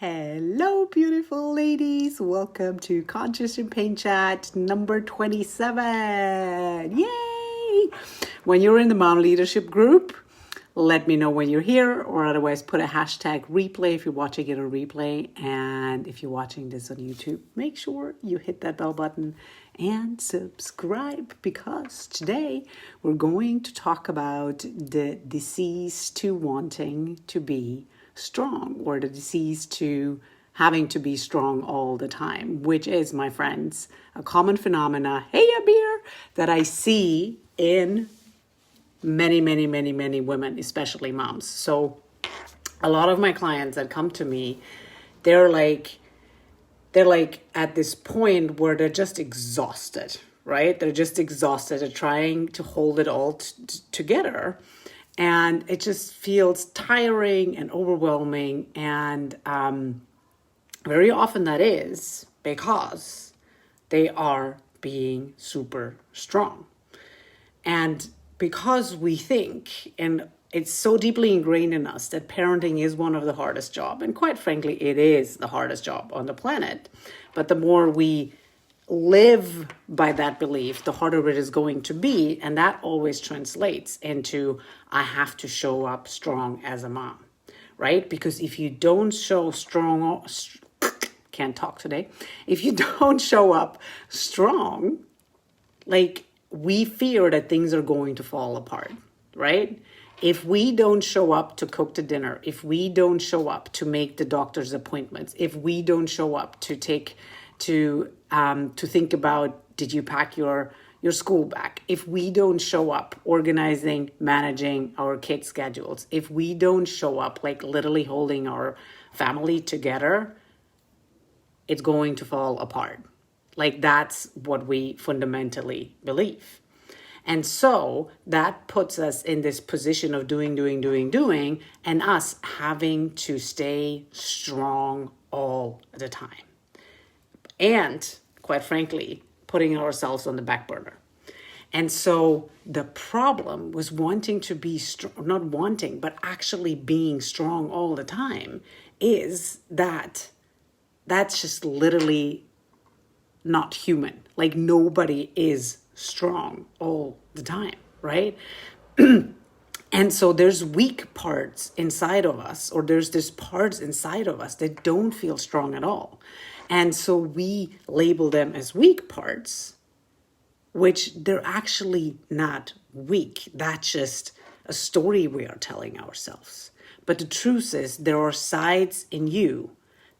Hello, beautiful ladies. Welcome to Conscious in Pain Chat number 27. Yay! When you're in the Mom Leadership group, let me know when you're here, or otherwise put a hashtag replay if you're watching it on replay. And if you're watching this on YouTube, make sure you hit that bell button and subscribe, because today we're going to talk about the disease to wanting to be strong, or the disease to having to be strong all the time, which is, my friends, a common phenomena, hey Abir, that I see in many women, especially moms. So a lot of my clients that come to me, they're like at this point where they're just exhausted, right? They're just exhausted at trying to hold it all together. And it just feels tiring and overwhelming. And very often that is because they are being super strong. And because we think, and it's so deeply ingrained in us, that parenting is one of the hardest jobs. And quite frankly, it is the hardest job on the planet. But the more we live by that belief, the harder it is going to be. And that always translates into, I have to show up strong as a mom, right? Because if you don't show strong, can't talk today. If you don't show up strong, like, we fear that things are going to fall apart, right? If we don't show up to cook the dinner, if we don't show up to make the doctor's appointments, if we don't show up to think about, did you pack your school bag? If we don't show up organizing, managing our kids' schedules, if we don't show up, like literally holding our family together, it's going to fall apart. Like, that's what we fundamentally believe. And so that puts us in this position of doing, and us having to stay strong all the time. And quite frankly, putting ourselves on the back burner. And so the problem was wanting to be strong, not wanting, but actually being strong all the time, is that that's just literally not human. Like, nobody is strong all the time, right? And so there's weak parts inside of us, or there's this parts inside of us that don't feel strong at all. And so we label them as weak parts, which they're actually not weak. That's just a story we are telling ourselves. But the truth is, there are sides in you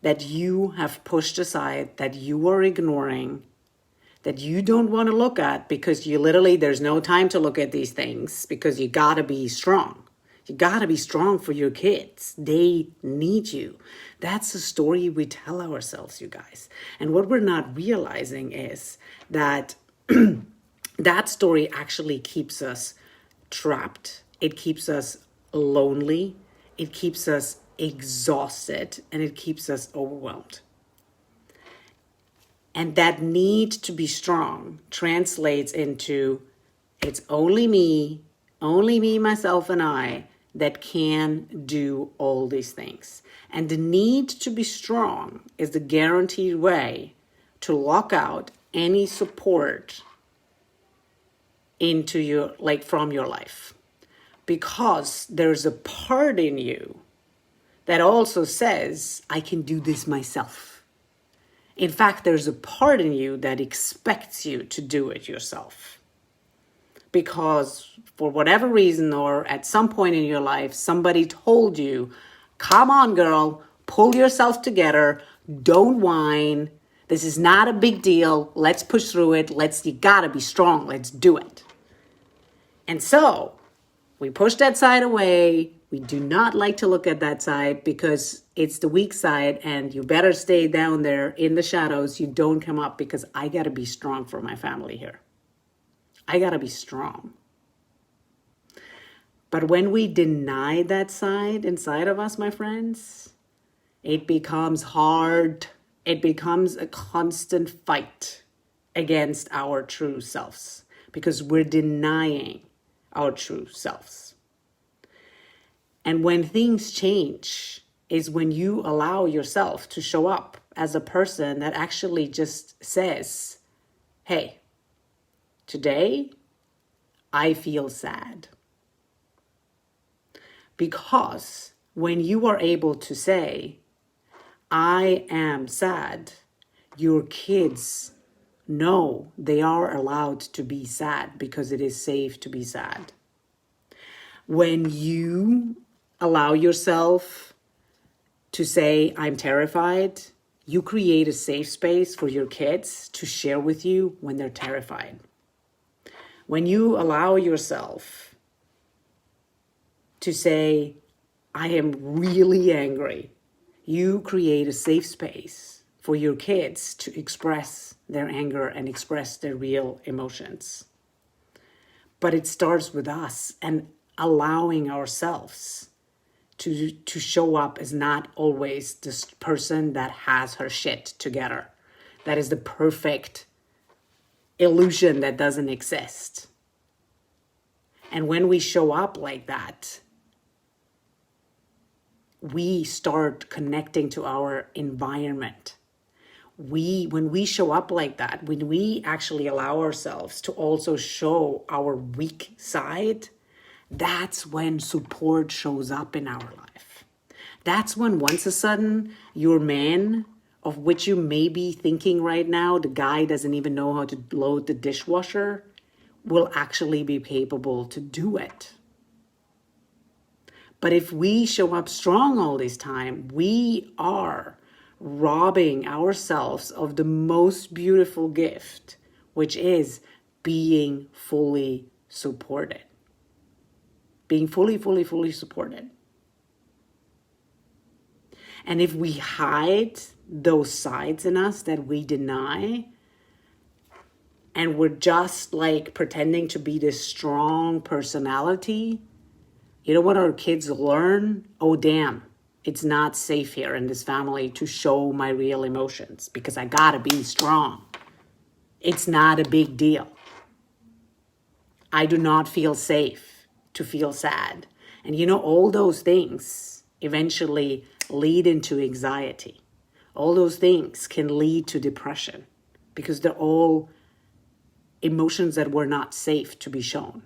that you have pushed aside, that you are ignoring, that you don't want to look at, because there's no time to look at these things, because you gotta be strong. You gotta be strong for your kids. They need you. That's the story we tell ourselves, you guys. And what we're not realizing is that that story actually keeps us trapped. It keeps us lonely. It keeps us exhausted, and it keeps us overwhelmed. And that need to be strong translates into, it's only me, myself, and I that can do all these things. And the need to be strong is the guaranteed way to lock out any support into from your life. Because there's a part in you that also says, I can do this myself. In fact, there's a part in you that expects you to do it yourself. Because for whatever reason, or at some point in your life, somebody told you, come on, girl, pull yourself together, don't whine, this is not a big deal, let's push through it, you gotta be strong, let's do it. And so we push that side away. We do not like to look at that side, because it's the weak side, and you better stay down there in the shadows. You don't come up, because I got to be strong for my family here. I got to be strong. But when we deny that side inside of us, my friends, it becomes hard. It becomes a constant fight against our true selves, because we're denying our true selves. And when things change, is when you allow yourself to show up as a person that actually just says, hey, today I feel sad. Because when you are able to say, I am sad, your kids know they are allowed to be sad because it is safe to be sad. When you allow yourself to say, I'm terrified, you create a safe space for your kids to share with you when they're terrified. When you allow yourself to say, I am really angry, you create a safe space for your kids to express their anger and express their real emotions. But it starts with us and allowing ourselves to show up as not always this person that has her shit together. That is the perfect illusion that doesn't exist. And when we show up like that, we start connecting to our environment. When we show up like that, when we actually allow ourselves to also show our weak side, that's when support shows up in our life. That's when once a sudden your man, of which you may be thinking right now, the guy doesn't even know how to load the dishwasher, will actually be capable to do it. But if we show up strong all this time, we are robbing ourselves of the most beautiful gift, which is being fully supported. Being fully supported. And if we hide those sides in us that we deny, and we're just like pretending to be this strong personality, you know what our kids learn? Oh, damn, it's not safe here in this family to show my real emotions because I gotta be strong. It's not a big deal. I do not feel safe to feel sad. And you know, all those things eventually lead into anxiety. All those things can lead to depression because they're all emotions that were not safe to be shown.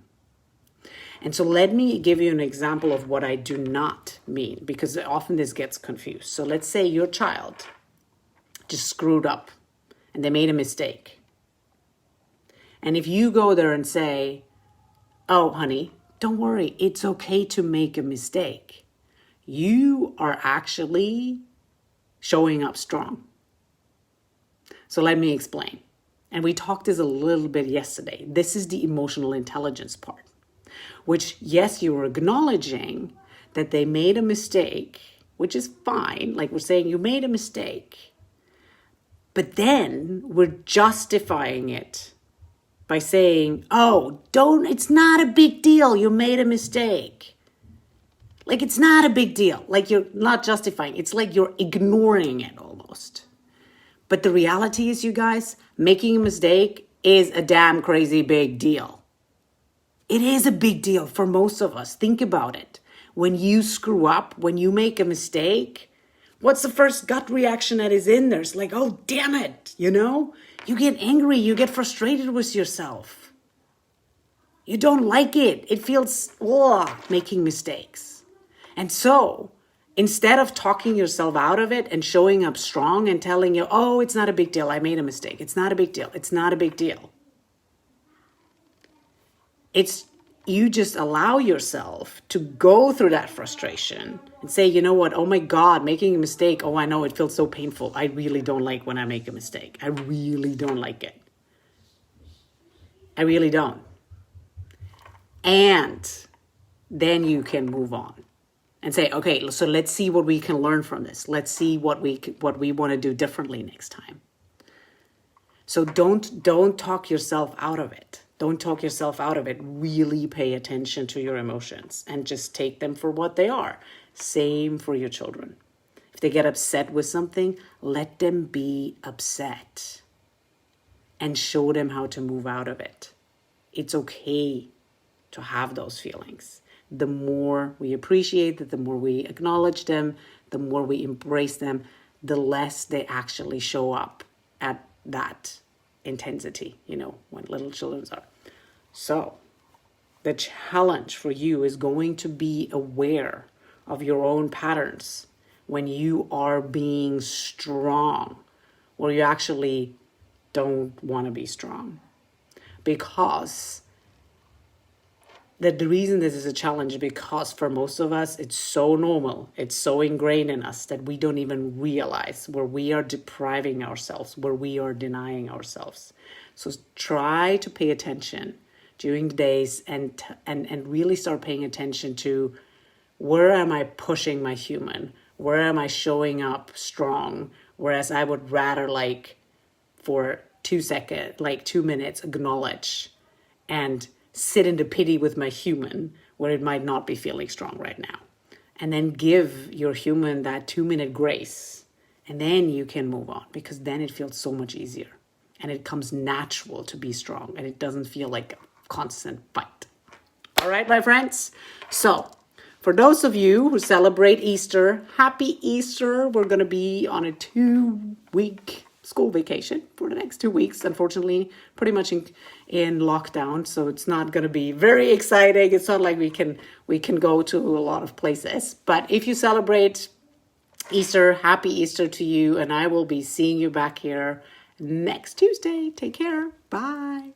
And so let me give you an example of what I do not mean, because often this gets confused. So let's say your child just screwed up and they made a mistake. And if you go there and say, oh, honey, don't worry, it's okay to make a mistake, you are actually showing up strong. So let me explain. And we talked this a little bit yesterday. This is the emotional intelligence part, which, yes, you're acknowledging that they made a mistake, which is fine. Like we're saying, you made a mistake. But then we're justifying it by saying, oh, it's not a big deal. You made a mistake. Like, it's not a big deal. Like, you're not justifying. It's like you're ignoring it almost. But the reality is, you guys, making a mistake is a damn crazy big deal. It is a big deal for most of us. Think about it. When you screw up, when you make a mistake, what's the first gut reaction that is in there? It's like, oh, damn it, you know? You get angry, you get frustrated with yourself. You don't like it. It feels, making mistakes. And so, instead of talking yourself out of it and showing up strong and telling you, oh, it's not a big deal, I made a mistake. It's not a big deal. It's not a big deal. It's you just allow yourself to go through that frustration and say, you know what? Oh my God, making a mistake. Oh, I know it feels so painful. I really don't like when I make a mistake. I really don't like it. I really don't. And then you can move on and say, okay, so let's see what we can learn from this. Let's see what we want to do differently next time. So don't talk yourself out of it. Don't talk yourself out of it. Really pay attention to your emotions and just take them for what they are. Same for your children. If they get upset with something, let them be upset and show them how to move out of it. It's okay to have those feelings. The more we appreciate it, the more we acknowledge them, the more we embrace them, the less they actually show up at that intensity, when little children are. So the challenge for you is going to be aware of your own patterns when you are being strong, or you actually don't want to be strong. Because the reason this is a challenge, because for most of us, it's so normal, it's so ingrained in us that we don't even realize where we are depriving ourselves, where we are denying ourselves. So try to pay attention during the days and really start paying attention to, where am I pushing my human? Where am I showing up strong? Whereas I would rather for 2 seconds, 2 minutes, acknowledge and sit in the pity with my human where it might not be feeling strong right now. And then give your human that 2-minute grace. And then you can move on, because then it feels so much easier. And it comes natural to be strong. And it doesn't feel like a constant fight. All right, my friends. So for those of you who celebrate Easter, happy Easter. We're going to be on a 2-week school vacation for the next 2 weeks, unfortunately, pretty much in lockdown. So it's not going to be very exciting. It's not like we can go to a lot of places. But if you celebrate Easter, happy Easter to you. And I will be seeing you back here next Tuesday. Take care. Bye.